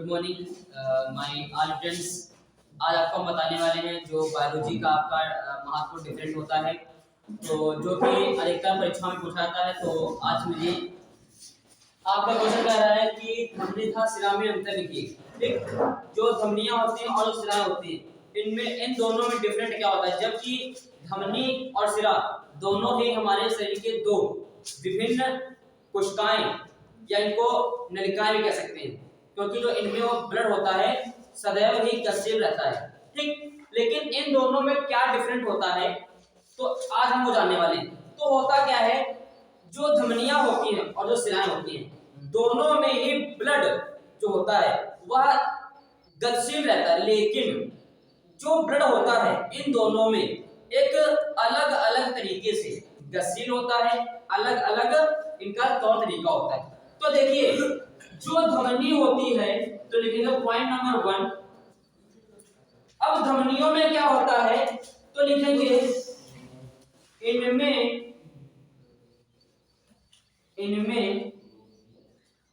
Morning my all friends. आज आपको हम बताने वाले हैं जो बायोलॉजी का आपका महत्व डिफरेंट होता है, तो जो कि अधिकतर परीक्षा में पूछा जाता है। तो आज मुझे आपका क्वेश्चन कह रहा है कि धमनी तथा सिरा में अंतर लिखिए। ठीक, जो धमनियां होती हैं और सिरा होती हैं, इनमें इन दोनों में डिफरेंट क्या होता है। जबकि धमनी और सिरा दोनों ही हमारे शरीर के दो विभिन्न कोशिकाएं या इनको नलिकाएं भी कह सकते हैं, क्योंकि जो इनमें वो ब्लड होता है सदैव ही गतिशील रहता है। ठीक, लेकिन इन दोनों में क्या डिफरेंट होता है तो आज हम वो जानने वाले हैं। तो होता क्या है, जो धमनियां होती हैं और जो सिराएं होती हैं, दोनों में ही ब्लड जो होता है वह गतिशील रहता है, लेकिन जो ब्लड होता है इन दोनों में एक अलग अलग तरीके से गतिशील होता है, अलग अलग इनका तौर तरीका होता है। तो देखिए, जो धमनी होती है तो लिखेंगे पॉइंट नंबर 1। अब धमनियों में क्या होता है तो लिखेंगे इनमें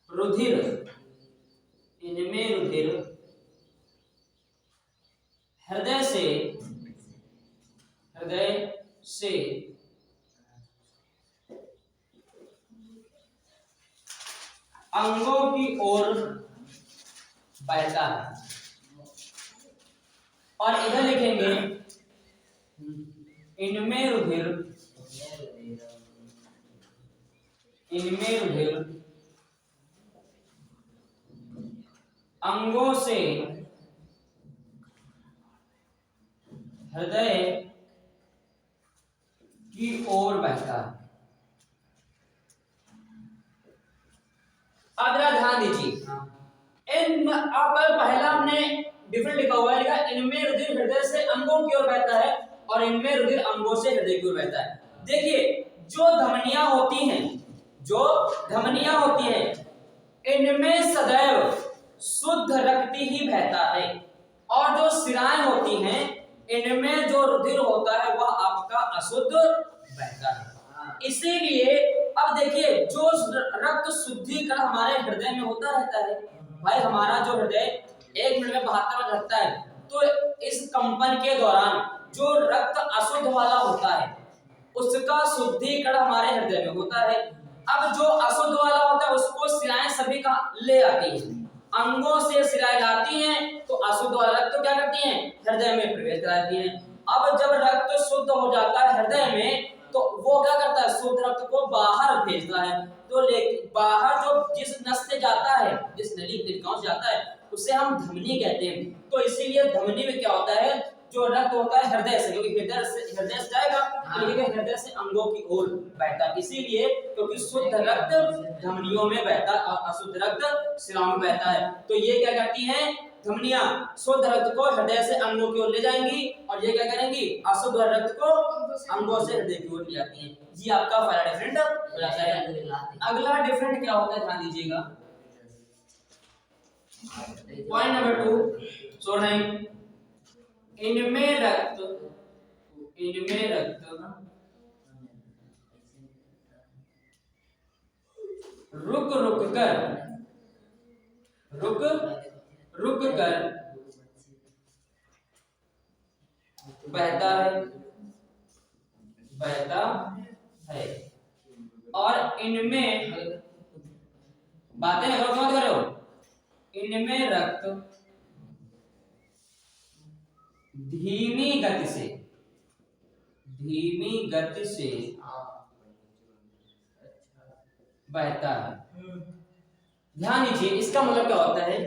रुधिर हृदय से अंगों की ओर बहता है। और इधर लिखेंगे इनमें रुधिर अंगों से हृदय की ओर बहता है। अब जरा ध्यान दीजिए, इन अगर पहला हमने डिफरेंट लिखा हुआ है, लिखा इनमें रुधिर हृदय से अंगों की ओर बहता है और इनमें रुधिर अंगों से हृदय की ओर बहता है। देखिए, जो धमनियां होती हैं इनमें सदैव शुद्ध रक्त ही बहता है, और जो सिराएं होती हैं इनमें जो रुधिर होता है वह आपका अशुद्ध बहता है। इसीलिए अब देखिए, जो रक्त शुद्धिकरण हमारे हृदय में होता रहता है। भाई, हमारा जो हृदय 1 मिनट में 72 बार धड़कता है, तो इस कंपन के दौरान जो रक्त अशुद्ध वाला होता है उसका शुद्धिकरण हमारे हृदय में होता है। अब जो अशुद्ध वाला होता है उसको सिराएं सभी का ले आती हैं, अंगों से सिराएं लाती हैं, तो अशुद्ध वाला रक्त क्या करती हैं, हृदय में प्रवेश कराती हैं। अब जब रक्त शुद्ध हो जाता है हृदय में, तो वो क्या करता है, शुद्ध रक्त को बाहर भेजता है। तो बाहर जो जिस नस से जाता है, जिस नलिकाओं से जाता है, उसे हम धमनी कहते हैं। तो इसीलिए धमनी में क्या होता है, जो रक्त होता है हृदय से, क्योंकि हृदय से जाएगा, हृदय से अंगों की ओर बहता है। इसीलिए क्योंकि शुद्ध रक्त धमनियों में बहता है और अशुद्ध रक्त सिराओं में बहता है। तो ये क्या करती हैं, धमनियां शुद्ध रक्त को हृदय से अंगों की ओर ले जाएंगी, और ये क्या करेंगी, अशुद्ध रक्त को अंगों से हृदय की ओर ले जाती हैं। ये आपका पहला डिफरेंट हो जाता है। अगला डिफरेंट क्या होता है, ध्यान दीजिएगा, पॉइंट नंबर 2 सो नहीं, इनमें रक्त रुक कर बहता है और इनमें बातें गलत मत करो, इनमें रक्त धीमी गति से बहता है। ध्यान दीजिए, इसका मतलब क्या होता है,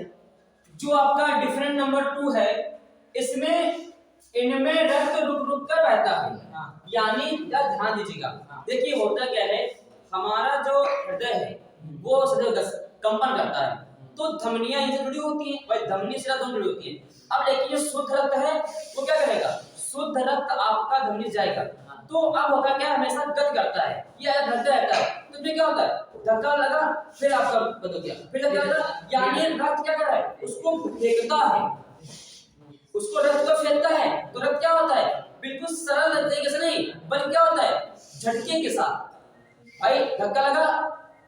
जो आपका डिफरेंट नंबर 2 है, इसमें इनमें रक्त रुक कर बहता है। यानी ध्यान दीजिएगा, देखिए होता क्या है, हमारा जो हृदय है वो सदैव कंपन करता है, तो धमनियां इनसे जुड़ी होती हैं, भाई धमनी सिरा दोनों जुड़ी होती हैं। अब लेकिन ये शुद्ध रक्त है, वो क्या करेगा, शुद्ध रक्त आपका धमनी जाएगा, तो अब होगा क्या, हमेशा गति करता है, ये धड़कता रहता है। तो इसमें क्या होता है, धक्का लगा, फिर आपका बदल गया, फिर क्या होता है, यानी रक्त क्या कर रहा है, उसको फेंकता है, उसको रक्त को फेंकता है। तो रक्त क्या होता है, बिल्कुल सरल तरीके से नहीं, बल्कि क्या होता है, झटके के साथ, भाई धक्का लगा,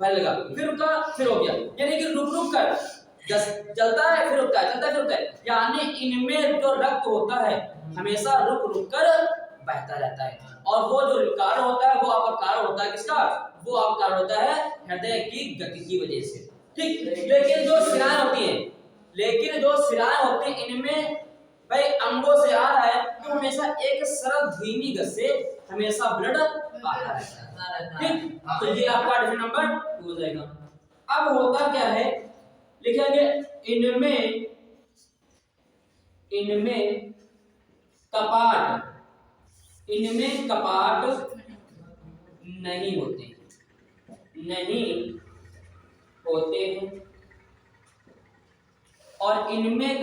पहले लगा, फिर रुका, फिर हो गया, यानी कि रुक रुक कर जलता है फिर रुकता है, जलता है फिर रुकता है, यानी इनमें जो रक्त होता है हमेशा रुक रुक कर बहता रहता है। और वो जो कारण होता है वो आपका कारण होता है किसका? वो आपका कारण होता है हृदय की गति की वजह से। ठीक, लेकिन जो शिराएं होती हैं इनमें भाई अंगों से आ रहा है तो हमेशा एक सरल धीमी गति से हमेशा ब्लड आता रहता है। ठीक, तो ये आपका डिफरेंट नंबर 2 हो जाएगा। अब होता क्या है, लिखेंगे इनमें कपाट नहीं होते हैं और इनमें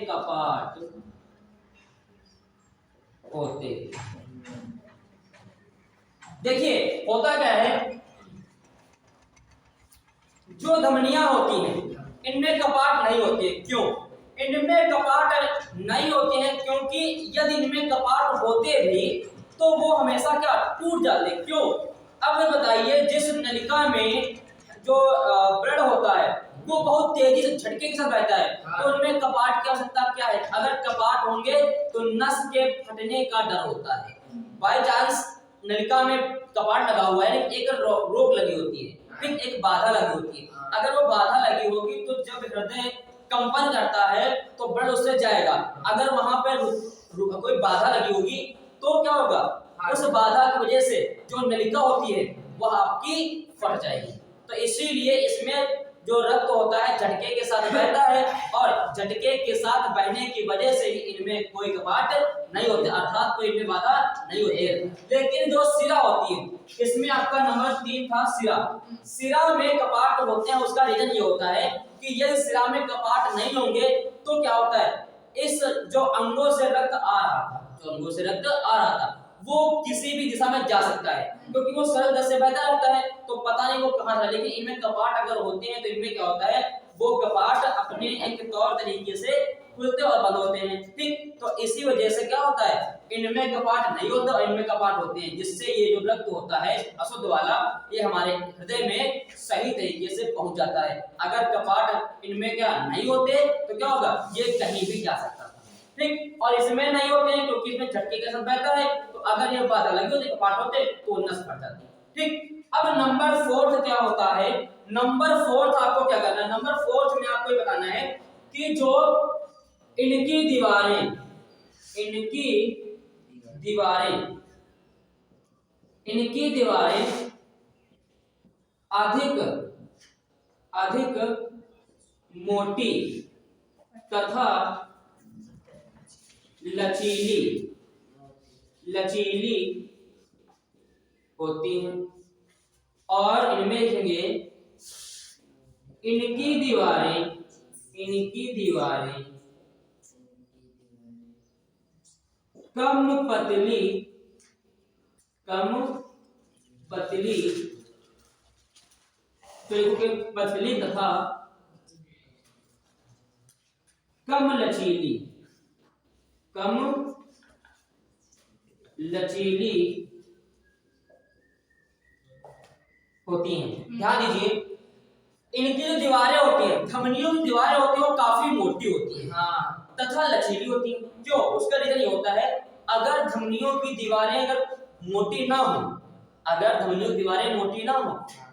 कपाट होते हैं। देखिए होता क्या है, जो धमनियां होती हैं इनमें कपाट नहीं होते। क्यों इनमें कपाट नहीं होते हैं? क्योंकि यदि इनमें कपाट होते भी तो वो हमेशा क्या टूट जाते। क्यों? अब बताइए, जिस नलिका में जो ब्लड होता है वो बहुत तेजी से झटके के साथ बहता है, तो उनमें कपाट की आवश्यकता क्या है? अगर कपाट होंगे तो नस के फटने का डर होता है। बाय चांस नलिका में कपाट लगा हुआ है, एक रोक लगी होती है, फिर एक बाधा लगी होती है। अगर वो बाधा लगी होगी तो जब हृदय कंपन करता है तो ब्लड उससे जाएगा। अगर वहां पर कोई बाधा लगी होगी तो क्या होगा? उस बाधा की वजह से जो नलिका होती है वह आपकी फट जाएगी। तो इसीलिए इसमें जो रक्त होता है झटके के साथ बहता है और झटके के साथ बहने की वजह से ही इनमें कोई कपाट नहीं होते, अर्थात कोई इनमें बाधा नहीं होती है। लेकिन जो सिरा होती है, इसमें आपका नंबर 3 था सिरा में कपाट होते हैं। उसका रीजन ये होता है कि यदि सिरा में कपाट नहीं होंगे तो क्या होता है, इस जो अंगों से रक्त आ रहा था वो किसी भी दिशा में जा सकता है, क्योंकि वो सरल गति से बहता रहता है, तो पता नहीं वो कहां था। लेकिन इनमें कपाट अगर होते हैं तो इनमें क्या होता है, वो कपाट अपने एक तौर तरीके से खुलते और बंद होते हैं। ठीक, तो इसी वजह से क्या होता है, इनमें कपाट नहीं होता और इनमें कपाट होते हैं, जिससे ये जो रक्त होता है अशुद्ध वाला ये हमारे हृदय में सही तरीके से पहुंच जाता है। अगर कपाट इनमें क्या नहीं होते तो क्या होगा, ये कहीं भी जा सकता था। ठीक, और इसमें नहीं होते हैं क्योंकि इसमें झटके के साथ बहता है, तो अगर ये बाधा लगी होती कपाट होते तो नस फट जाती। ठीक, अब नंबर 4 क्या होता है, नंबर 4 आपको क्या करना है, नंबर 4 में आपको ये बताना है कि जो इनकी दीवारें अधिक मोटी तथा लचीली होती हैं और इनमें देखेंगे इनकी दीवारें कम पतली तथा कम लचीली होती हैं। ध्यान दीजिए, इनकी जो दीवारें होती हैं, धमनियों की दीवारें होती हैं, वो काफी मोटी होती हैं तथा लचीली होती हैं। क्यों? उसका रीजन ये होता है, अगर धमनियों की दीवारें अगर मोटी ना हो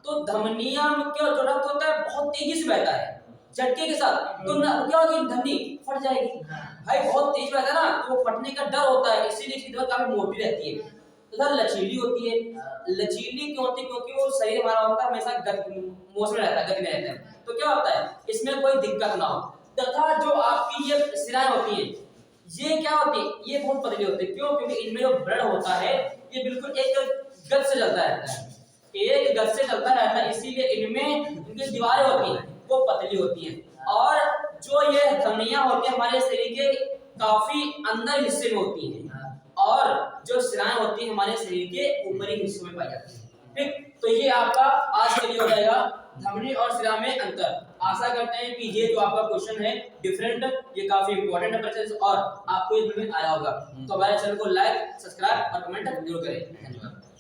तो धमनियां में क्या जो रक्त होता है बहुत तेजी से बहता है झटके के साथ, तो क्या होगी, धमनी फट जाएगी। भाई बहुत तेज बहता है ना, तो फटने का डर होता है, इसीलिए इसकी दीवार काफी मोटी रहती है तथा लचीली होती है। लचीली क्यों होती है? क्योंकि वो शरीर हमारा होता है हमेशा मोशन में रहता है, गति में रहता है, तो क्या होता है इसमें कोई दिक्कत ना हो। तथा जो आपकी ये सिराएं होती हैं ये क्या होती है, ये बहुत पतली होती है। क्यों? क्योंकि इनमें जो ब्लड होता है ये बिल्कुल एक गति से चलता रहता है, इसीलिए इनमें इनकी दीवारें होती हैं वो पतली होती हैं। और जो ये धमनियां होती हैं हमारे शरीर के काफी अंदर हिस्से में होती हैं और जो सिराएं होती हैं हमारे शरीर के ऊपरी हिस्सों में पाई जाती हैं। ठीक, तो ये आपका आज के लिए हो जाएगा धमनी और सिरा में अंतर। आशा करते हैं कि ये जो आपका क्वेश्चन है डिफरेंट, ये काफी इंपॉर्टेंट है और आपको ये समझ में आया होगा। तो हमारे चैनल को लाइक, सब्सक्राइब और कमेंट जरूर करें। धन्यवाद।